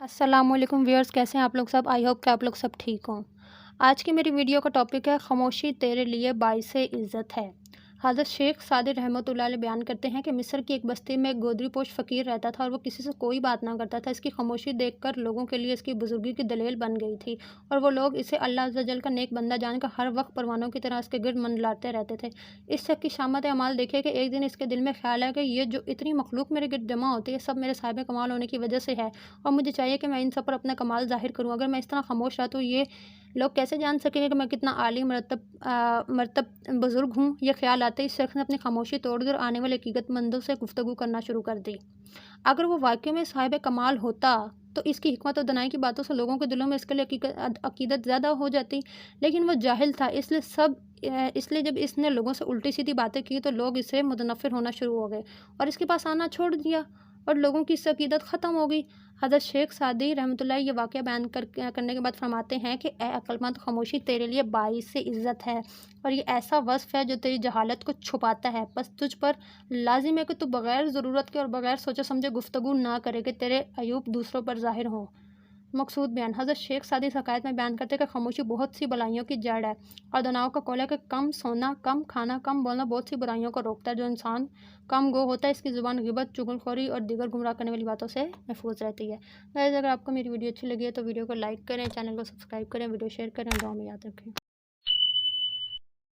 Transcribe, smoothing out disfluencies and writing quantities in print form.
السلام علیکم ویئرس، کیسے ہیں آپ لوگ سب؟ آئی ہوپ کہ آپ لوگ سب ٹھیک ہوں۔ آج کی میری ویڈیو کا ٹاپک ہے خاموشی تیرے لیے باعث عزت ہے۔ حضرت شیخ سعدی رحمۃ اللہ علیہ بیان کرتے ہیں کہ مصر کی ایک بستی میں ایک گودری پوش فقیر رہتا تھا اور وہ کسی سے کوئی بات نہ کرتا تھا۔ اس کی خاموشی دیکھ کر لوگوں کے لیے اس کی بزرگی کی دلیل بن گئی تھی اور وہ لوگ اسے اللہ عز و جل کا نیک بندہ جان کر ہر وقت پروانوں کی طرح اس کے گرد منڈلاتے رہتے تھے۔ اس شخص کی شامت اعمال دیکھے کہ ایک دن اس کے دل میں خیال ہے کہ یہ جو اتنی مخلوق میرے گرد جمع ہوتی ہے سب میرے صاحب کمال ہونے کی وجہ سے ہے اور مجھے چاہیے کہ میں ان سب پر اپنا کمال ظاہر کروں۔ اگر میں اس طرح خاموش رہا تو یہ لوگ کیسے جان سکیں گے کہ میں کتنا عالی مرتب بزرگ ہوں؟ یہ خیال آتے ہی اس شخص نے اپنی خاموشی توڑ دی اور آنے والے حقیقت مندوں سے گفتگو کرنا شروع کر دی۔ اگر وہ واقعی میں صاحب کمال ہوتا تو اس کی حکمت اور دانائی کی باتوں سے لوگوں کے دلوں میں اس کے لیے عقیدت زیادہ ہو جاتی، لیکن وہ جاہل تھا۔ اس لیے جب اس نے لوگوں سے الٹی سیدھی باتیں کی تو لوگ اسے متنفر ہونا شروع ہو گئے اور اس کے پاس آنا چھوڑ دیا اور لوگوں کی اس عقیدت ختم ہو گئی۔ حضرت شیخ سعدی رحمۃ اللہ یہ واقعہ بیان کرنے کے بعد فرماتے ہیں کہ اے عقل مند، خاموشی تیرے لیے باعث عزت ہے اور یہ ایسا وصف ہے جو تیری جہالت کو چھپاتا ہے۔ بس تجھ پر لازم ہے کہ تو بغیر ضرورت کے اور بغیر سوچے سمجھے گفتگو نہ کرے کہ تیرے عیوب دوسروں پر ظاہر ہوں۔ مقصود بیان۔ حضرت شیخ سعدی اس حکایت میں بیان کرتے ہیں کہ خاموشی بہت سی بلائیوں کی جڑ ہے اور داناؤں کا قول ہے کہ کم سونا، کم کھانا، کم بولنا بہت سی برائیوں کو روکتا ہے۔ جو انسان کم گو ہوتا ہے اس کی زبان غیبت، چغل خوری اور دیگر گمراہ کرنے والی باتوں سے محفوظ رہتی ہے۔ گائز، اگر آپ کو میری ویڈیو اچھی لگی ہے تو ویڈیو کو لائک کریں، چینل کو سبسکرائب کریں، ویڈیو شیئر کریں اور دعا میں یاد رکھیں۔